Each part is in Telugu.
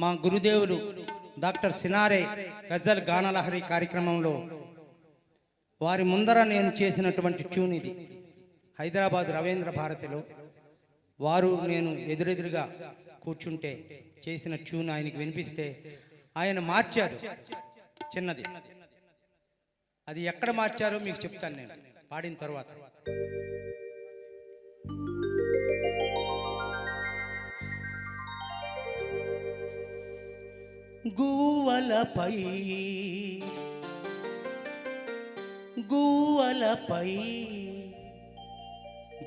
మా గురుదేవులు డాక్టర్ సినారే గజల్ గానలహరి కార్యక్రమంలో వారి ముందర నేను చేసినటువంటి ట్యూన్ ఇది. హైదరాబాద్ రవీంద్ర భారతిలో వారు నేను ఎదురెదురుగా కూర్చుంటే చేసిన ట్యూన్ ఆయనకి వినిపిస్తే ఆయన మార్చారు. చిన్నది అది ఎక్కడ మార్చారో మీకు చెప్తాను నేను పాడిన తర్వాత. గువ్వలపై గువ్వలపై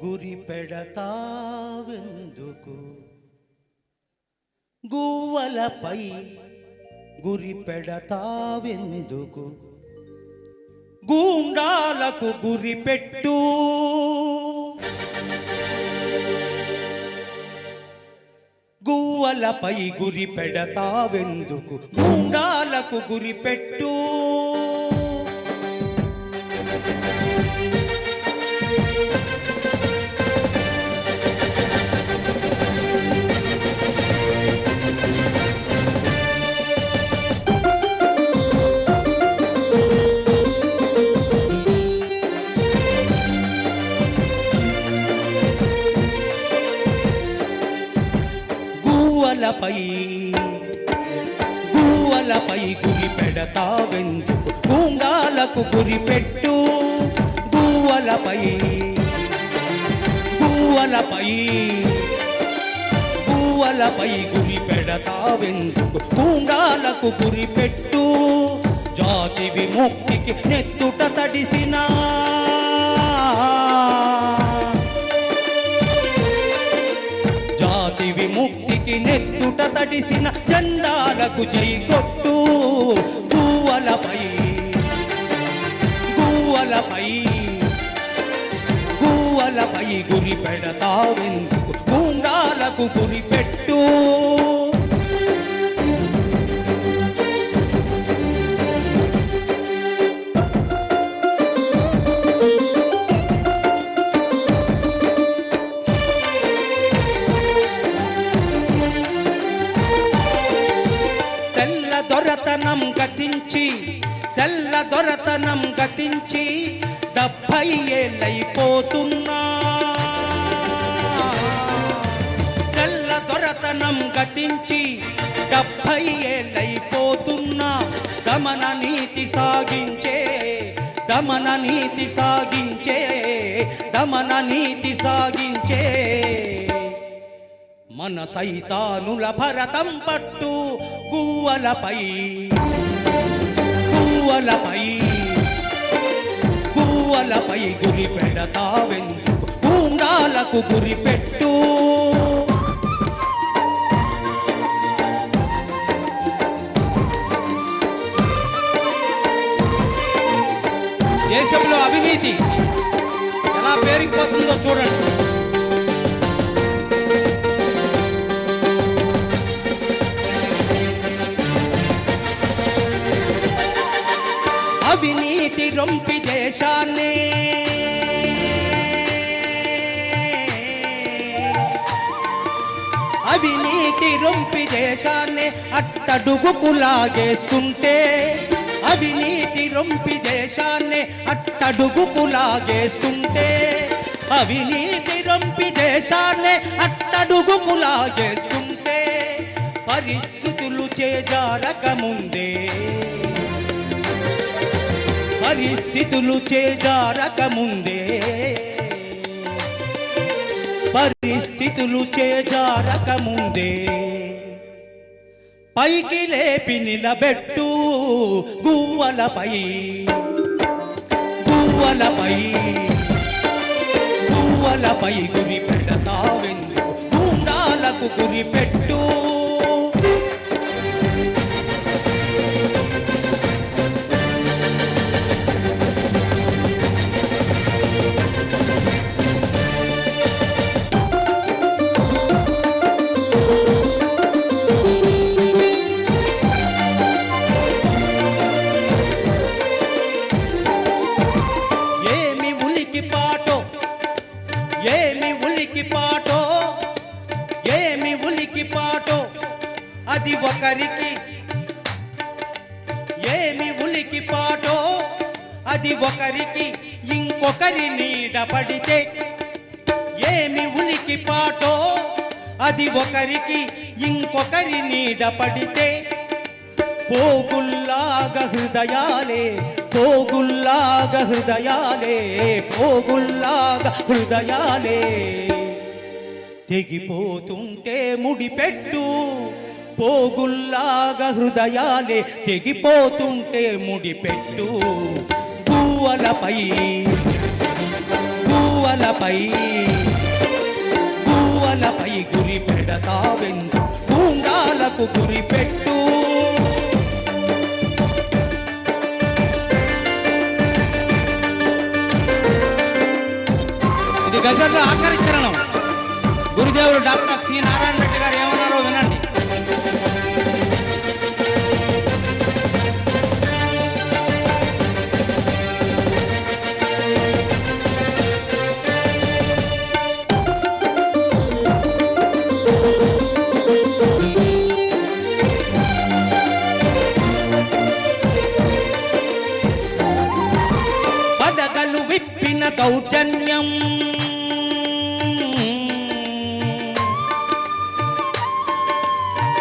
గురి పెడతావెందుకు, గువ్వలపై గురి పెడతావెందుకు, గూండాలకు గురి పెట్టు, గువ్వలపై గురి పెడతావెందుకు, గూండాలకు గురి పెట్టు. గువ్వలపై గురి పెడతావెందుకు, గూండాలకు గురి పెట్టు, గువ్వలపై గురి పెడతావెందుకు, గూండాలకు గురి పెట్టు. జాతి విముక్తికి నెత్తుట తడిసినా, జాతి విముక్తికి నెత్తుట తడిసిన జెండాలకు జై కొట్టు. గువ్వలపై గురి పెడతావెందుకు, గూండాలకు గురి పెట్టు. తెల్ల దొరతనం గతించి 70 ఏళ్ళైపోతున్నా, తెల్ల దొరతనం గతించి 70 ఏళ్ళైపోతున్నా. దమన నీతి సాగించే మన సైతానుల భరతం పట్టు. గువ్వలపై గురి పెడతావెందుకు, గూండాలకు గురి పెట్టు. దేశంలో అవినీతి ఎలా పేరుకుపోతుందో చూడండి. అవినీతి రొంపి దేశాన్ని, అవినీతి రొంపి దేశాన్ని అట్టడుగుకు లాగేస్తుంటే, అవినీతి రొంపి దేశాన్ని అట్టడుగుకు లాగేస్తుంటే, అవినీతి రొంపి దేశాన్ని అట్టడుగుకు లాగేస్తుంటే, పరిస్థితులు చేజారకముందే, పరిస్థితులు చేజారకముందే, పరిస్థితులు చేజారకముందే పైకి లేపి నిలబెట్టు. గువ్వలపై గురి పెడతావెందుకు, గూండాలకు గురి పెట్టు. ఏమి ఉలికి పాటో అది ఒకరికి ఏమి ఉలికి పాటో, అది ఒకరికి ఇంకొకరి నీడ పడితే. ఏమి ఉలికి పాటో, అది ఒకరికి ఇంకొకరి నీడ పడితే. పోగుల్లాగా హృదయాలే, పోగుల్లాగా హృదయాలే, పోగుల్లాగా హృదయాలే తెగిపోతుంటే ముడిపెట్టు. పోగుల్లాగా హృదయాలే తెగిపోతుంటే ముడిపెట్టు. గువ్వలపై గువ్వలపై గువ్వలపై గురి పెడతావెందు, గుండాలకు గురి పెట్టు. ఇది గజల్లో ఆఖరి చరణం. గురుదేవుడు డాక్టర్ సి నారాయణ రెడ్డి గారు ఏమన్నారో వినండి. పదగలు విప్పిన దౌర్జన్యం,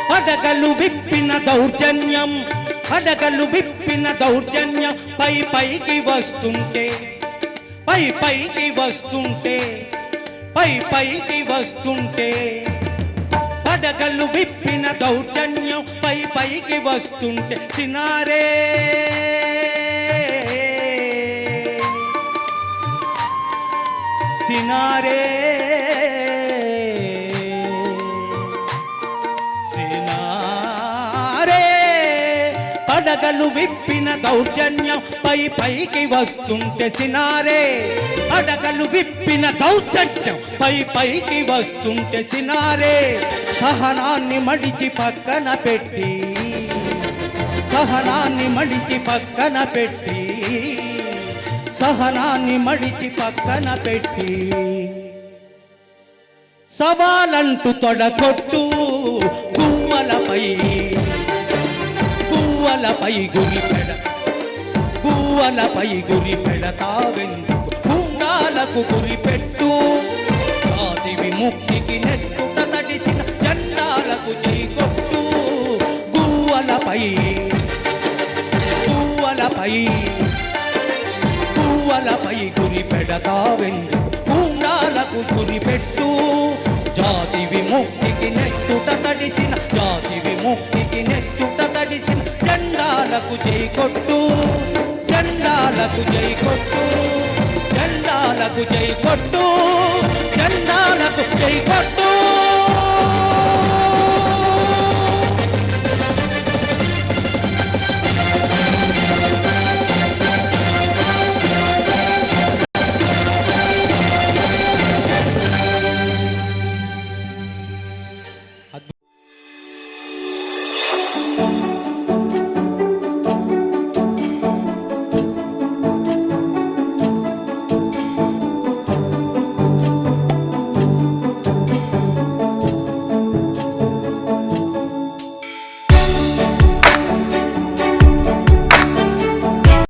పడగలు విప్పిన దౌర్జన్యం, పడగలు విప్పిన దౌర్జన్యం పై పైకి వస్తుంటే, పై పైకి వస్తుంటే, పై పైకి వస్తుంటే. పడగలు విప్పిన దౌర్జన్యం పై పైకి వస్తుంటే. సినారే సినారే పడగలు విప్పిన దౌర్జన్యం పై పైకి వస్తుంటే. సినారే పడగలు విప్పిన దౌర్జన్యం పై పైకి వస్తుంటే. సినారే సహనాన్ని మడిచి పక్కన పెట్టి, సహనాన్ని మడిచి పక్కన పెట్టి, సహనాన్ని మడిచి పక్కన పెట్టి. సవాలంటూ తొడగొట్టు. గువ్వలపై గువ్వలపై గురి పెడ, గువ్వలపై గురి పెడతావెందుకు, గుండాలకు గురి పెట్టు. జాతి విముక్తికి నెట్టుట తడిసిన జెండాలకు చీకొట్టు. గువ్వలపై గువ్వలపై గువ్వలపై గురి పెడతావెందుకు, గుండాలకు గురి పెట్టు. జాతి విముక్తికి నెట్టుట తడిసిన, జాతి విముక్తికి నెట్టుట తడిసిన జెండాలకు జై కొట్టు, జెండాలకు జై కొట్టు, జెండాలకు జై కొట్టు, జెండాలకు జై కొట్టు.